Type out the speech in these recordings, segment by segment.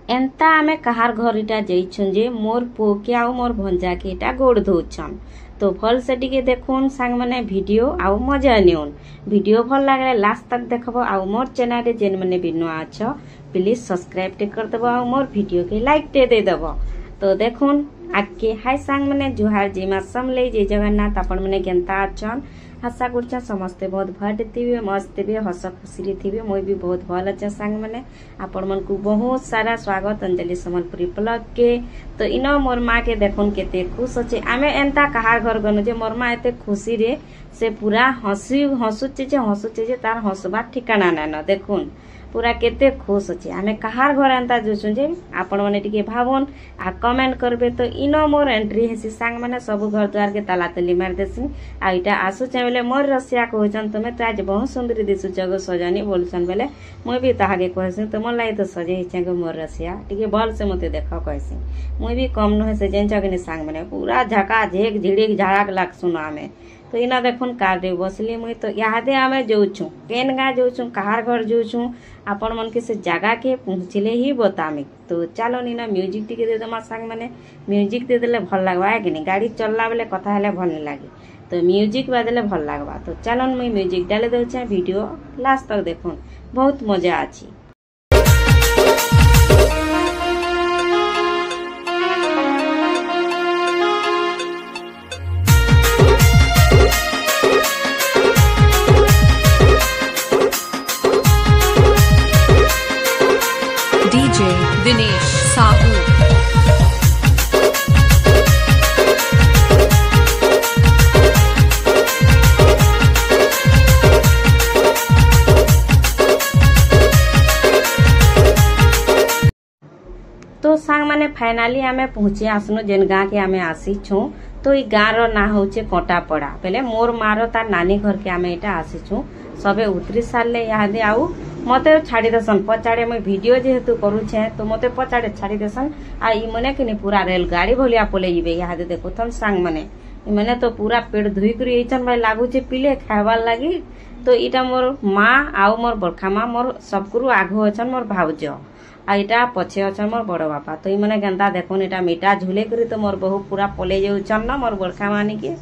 एंता आमे कहार घर इटा जाइछन जे मोर पुओ के आउ मोर भंजा के इटा गोड़ धोछन। तो भल से टिके देखुन सांग माने वीडियो आउ मजा निउन। वीडियो भल लागले लास्ट तक देखबो आउ मोर चैनल रे जेन माने भी नुआ छ प्लीज सब्सक्राइब टे कर देबो आउ मोर वीडियो के लाइक टे दे देबो। तो देखुन आके हाय सांग माने जुहार जी मा समले जय जगन्नाथ आपण माने केनता अछन। आशा करछन समस्ते बहुत भट थिबे मस्त थिबे हस खुशी थिबे। मोय भी बहुत भल अच्छा सांग माने आपण मन को बहुत सारा स्वागत अंजलि समलपुरी ब्लॉग के। तो इनो मोर माँ के देखुन केते खुश अच्छे। आमे एंता कहार घर गनु जे मोर माँ एते खुशी रे से पूरा हसुचे जे तार हसबा ठिकाना न देखुन पूरा केते खुश अच्छे। आमे कहार घर एंता जोसु जे आपण माने टिके भाबन आ कमेंट करबे। तो इनो मोर एंट्री हेसी सांग माने सब घर द्वार के ताला तली मार देसी आ इटा आसु चाहेले मोर रसिया कहछन तुमे तो आज बहुत सुंदर दिसु जगो सजानी बोलछन बेले मुई भी ताहागे कहसी तुम लाई तो सजे हिचंग मोर रसिया टिके बल से मते देखा कहसी मुई भी कम न से जेन जगनी सांग माने पूरा झका झेक झिड़िक झाड़ाक लाग सुना में। तो इना देखुन कार रे बसली मुई तो यादे आमे जोछु केन गा जोछु कहार घर जोछु आपण मन के से जगह के पहुंचले ही बतामी। तो चलो नीना म्यूजिक टिके दे दमा सांग माने म्यूजिक दे देले भल लागबा है कि नहीं गाड़ी चलला बेले कथा हेले भल नहीं लागे तो म्यूजिक बादेले भल लागबा। तो चलो मुई म्यूजिक डाले देउछे वीडियो लास्ट तक देखुन बहुत मजा आछि। DJ Dinesh Sahu। तो सांग माने फाइनाली आमे पहुंचे आसनु जेन गाँ के आमे आसी छु। तो ई गाँ रो ना होचे कोटापड़ा पहले मोर मारो तार नानी घर के आमे एटा आसी छु सबे उतरी सारले यादे आउ मते छाड़ी देसन पचाड़े मैं वीडियो जेहेतु करूछे तो मते पचाड़े छाड़ी देसन आ ई मने कि पूरा रेलगाड़ी भलिया पले जिबे यादे देखुथन सांग माने ई मने तो पूरा पेट धुई करी एचन भाई लागुचे पिले खाइबार लागी। तो इटा मोर माँ आउ मोर बरखा माँ मोर सबकुरु आगो अछन मोर भाउज आ इटा पछे अछन मोर बड़ बापा। तो ई मने गंदा देखुन इटा मीठा झुले करी तो मोर बहु पूरा पले जाउछन न मोर बरखा मानी के।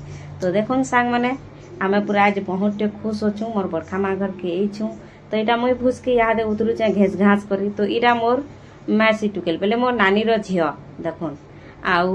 तो देखुन सांग माने आमे पूरा आज बहुत खुश अछु मोर बरखा माँ घर के ई छु। तो इटा मुई भूस के यादे उतरु चाहे घेस घास करी। तो इटा मोर मैसी टुकेल पहले मोर नानी रो झियो देखुन आउ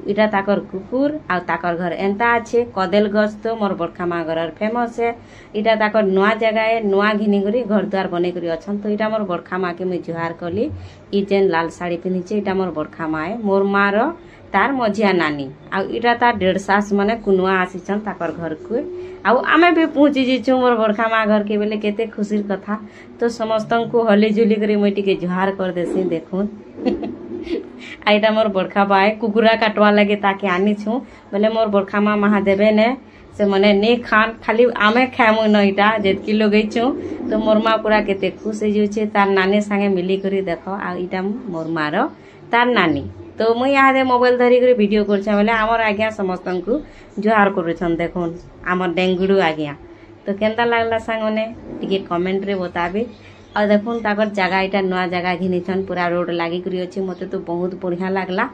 इटा ताकर कुकुर आउ ताकर घर एंता अच्छे कदेल गछ। तो मोर बरखा माँ घर फेमस है इटा ताकर नुआ जगह है नुआ घिनी करी घर द्वार बने करी अछन। तो इटा मोर बरखा माँ के मुई जुहार कली ई जेन लाल साड़ी पिन्हिचे इटा मोर बरखा माँ है मोर माँ रो तार मझिया नानी आउ इटा तार 1.5 सास माने कुनुआ आसीछन ताकर घर को आउ आमे भी पहुंची जिछु मोर बरखा माँ घर के बेले केते खुशीर कथा। तो समस्तन को हली जुली करी मुई टिके जुहार कर देसी देखुन आइटा मोर बरखा बाय कुकुरा काटवा लगे ताके आनी छु बोले मोर बरखा माँ महादेवे ने से मने ने खान खाली आमे खामु न इटा जेतकी लोगई छु। तो मोर माँ पूरा केते खुश हो जुछे तार नानी संगे मिली करी देखो आ इटा मोर माँ रो तार नानी। तो मुई यादे मोबाइल धरी करी वीडियो करछे बोले हमर आज्ञा समस्तन को जुहार करूछन देखुन हमर डेंगुडू आज्ञा। तो केनता लागला सांगने टिके कमेंट रे बताबे। और देखुन ताकर जगह इटा नया जगह घिनीछन पूरा रोड लागी करी अछि मते तो बहुत बढ़िया लागला।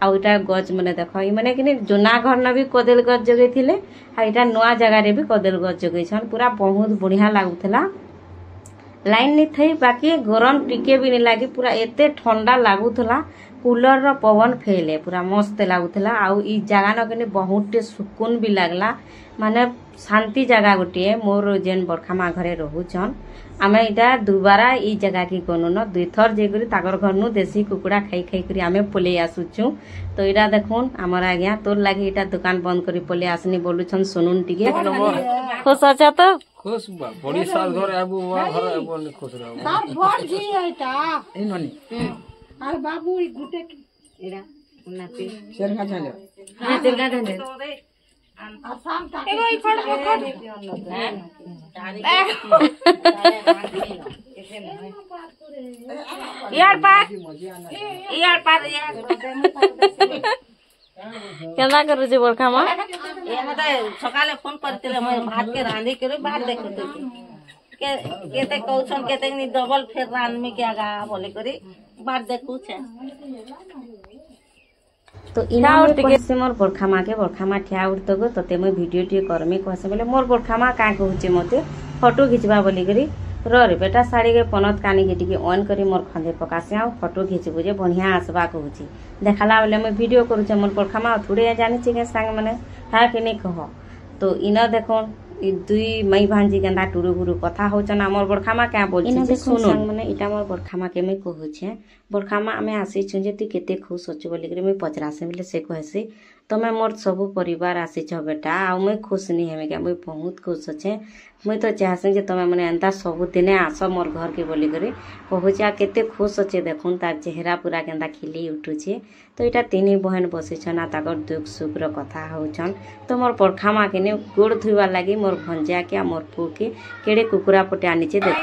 आ इटा गछ मने देखो ई मने कि जोना घर न भी कदेल गछ जगे थिले आ इटा नया जगह रे भी कदेल गछ जगेछन पूरा बहुत बढ़िया लागुथला लाइन नहीं थई बाकी गरम टिके भी नहीं लागी पूरा एते ठंडा लागुथला कूलर रो पवन फेले पूरा मस्त लागुथला। आउ ई जगह न कने बहुत सुकून भी लागला माने शांति जगह गोटे मोर जेन बरखा माँ घरे रहुछन आमे इटा दुबारा ई जगह की कोनो न दुई थर जे करी ताकर घर नु देसी कुकुड़ा खाई खाई करी आमे पले आसुछु। तो इटा देखुन हमर आज्ञा तोर लागी इटा दुकान बंद करी पले आसनी बोलुछन सुनुन टिके खुश अच्छा तो खुश बड़ी साल घर आबू घर आबू ने खुश रहू सब भर जी आइता ए ननी are Babu E Gute era उन्नति शेर का झाले हां शेर का झाले आसाम का एगो ई फड़ यार पार यार केना करू जे बरखा माँ ए मते सकाले फोन करतिले मैं भात के रांधी करे भात देखते केते कहछन केते नि डबल फेर रानमी के आगा बोले करी बात देखू छे तो इना से मोर बरखा माँ ठिया उठतो गो तते मैं वीडियो टी करमी कहसे बोले मोर बरखा माँ का कहूचे मते फोटो खिचबा बोली करी रे बेटा साड़ी के पनत कानी के टिके ऑन करी मोर खंदे पकासे आ फोटो खिचबु जे बढ़िया आसबा कहूची देखाला बोले मैं वीडियो करूचे मोर बरखा माँ थोड़े जानी छी के संग माने हा के नहीं कह तो इना देखो दुई मई भांजी गंदा टुरु गुरु कथा होचन हमर बरखा माँ क्या बोलछि जे सुनो माने इटा मोर बरखा माँ के मैं कहूचे बरखा माँ आमे आसी छु जे तू केते खुश होछु बोली करी मैं पचरासे बोले से कहसी तमे मोर सब परिवार आसी छ बेटा आ मैं खुश नहीं हेमे क्या मैं बहुत खुश छे मैं तो चाहसे जे तमे मने एंता सब दिने आस मोर घर के बोली करी कहूचे केते खुश छे देखुन तार चेहरा पूरा केंदा खिली उठुछे तो इटा तीनी बहन बसी छन आ ताकर दुख सुख रो कथा होचन तो मोर बरखा माँ के ने गोड़ धुवा लागी मोर भंजा के मोर पु के केड़े कुकुरा पटे आनी छे देख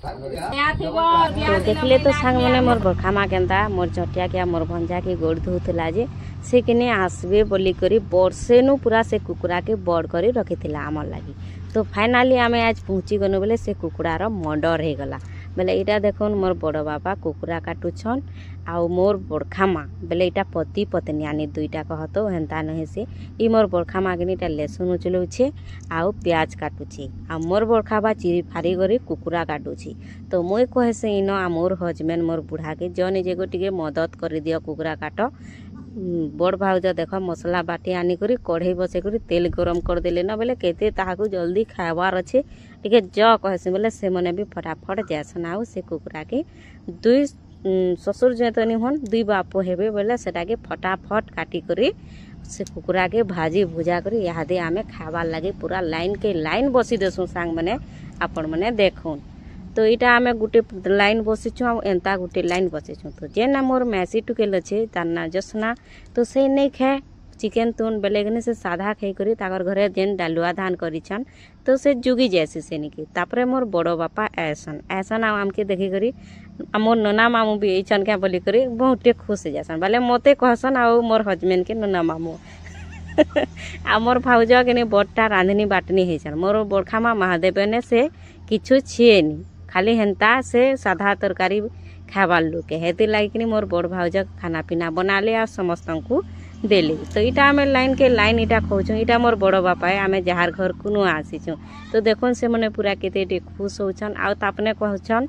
तो देखले तो सांग मने मोर बरखा माँ केंता मोर झटिया के मोर भंजा के गोड़ धुथला जे से किने आसबे बोली करी वर्षे नु पूरा से कुकुरा के बड़ करी रखिथिला हमर लागी तो फाइनली आमे आज पहुंची गनु बोले से कुकुरार मर्डर हे गला बोले इटा देखुन मोर बड़ बाबा कुकुरा काटुछन आ मोर बरखा माँ बोले इटा पति पत्नी आनी दुईटा कहतो हेंता नहे से ई मोर बरखा माँ के इटा लेसुन उचलौछे आ प्याज काटुछे आ मोर बरखा बा चिरी फारी करी कुकुरा काटुछी तो मुई कहे से इनो आ मोर हजबैंड मोर बुढ़ा के जने जेगो टिके मदद कर दियो कुकुरा काट बड़ भाउज देख मसला बाटी आनी करी कढ़ई बसे करी तेल गरम कर देले न बोले केते ताहाकू जल्दी खावार अच्छे टिके ज कहसे बोले से मने भी फटाफट जासन आउ से कुकुरा के दुई ससुर जेतनी हन दुई बापो हेबे बोले सेटा के फटाफट काटी करी से कुकुरा के भाजी भुजा करी यादे आमे खावार लागे पूरा लाइन के लाइन बसी देसु सांग मने आपण मने देखुन तो इटा आमे गुटे लाइन बसिछु आ एंता गुटे लाइन बसिछु तो जेना मोर मैसी टुकेल अछि ताना जसना तो से नहीं खाए चिकन तुन बेलेगने से साधा खाई करी ताकर घरे जेन डालुआ धान करिछन तो से जुगी जैसे से निकी तापरे मोर बड़ो बापा ऐसन आम के देखि करी मोर नना मामू भी एछन क्या बोली करी बहुते खुश हो जासन बोले मते कहसन आ मोर हजबैंड के नना मामू आ मोर भाउज के ने बड़टा रांधनी बाटनी हेछन मोर बरखा माँ महादेव ने से किछु छिएनी खाली हेंता से साधा तरकारी खाबार लोके हेती लागिनी मोर बड़ भाउज खाना पीना बनाले आ समस्त को देली तो इटा आमे लाइन के लाइन इटा खोजु इटा मोर बड़ बापा आमे जहार घर कुनु आसीछु तो देखुन से मने पूरा केते खुश होछन आ तापने कहछन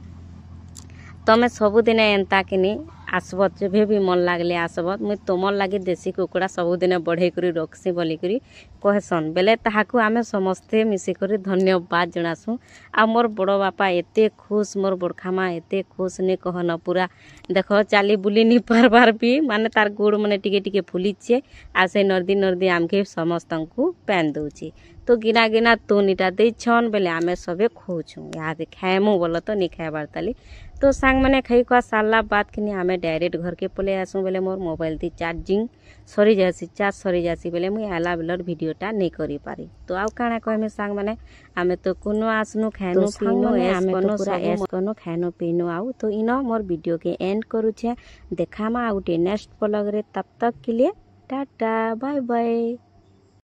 तमे सबुदिन एंता किनी आसब जब भी मन लागले आसब मुई तुमर लगे देसी कुकुड़ा सबुदिन बढ़े करी रखसी बोली करी कहसन बेले ताहाकू आमे समस्ते मिसिकरी धन्यवाद जनासु आ मोर बड़ बापा एते खुश मोर बरखा माँ एते खुश ने कहन पूरा देख चाली बुली नी पारबार भी माने तार गोड़ माने टिके टिके फुलीचे आ से नर्दी आमके समस्त को पैन दउची तो गिना गिना तुन इटा दे छन बेले आमे सबे खोछु याद खाएमु बोल तो नहीं खाएबार ताली तो सांग मैंने खाई खुआ सारा बाद कि आमे डायरेक्ट घर के पले आसू बेले मोर मोबाइल थी चार्जिंग सरी जासी चार्ज सरी जासी बेले मुई आला बेलर वीडियोटा नहीं करी पारी तो आउ काना कहमे सांग मैंने आमे तो कोनो आसनु खानु पीनु आमे तो पूरा एस कोनो खानु पीनु आउ तो इनो मोर वीडियो के एंड करू छे देखामा आउटे नेक्स्ट ब्लॉग रे तब तक के लिए टाटा बाय बाय।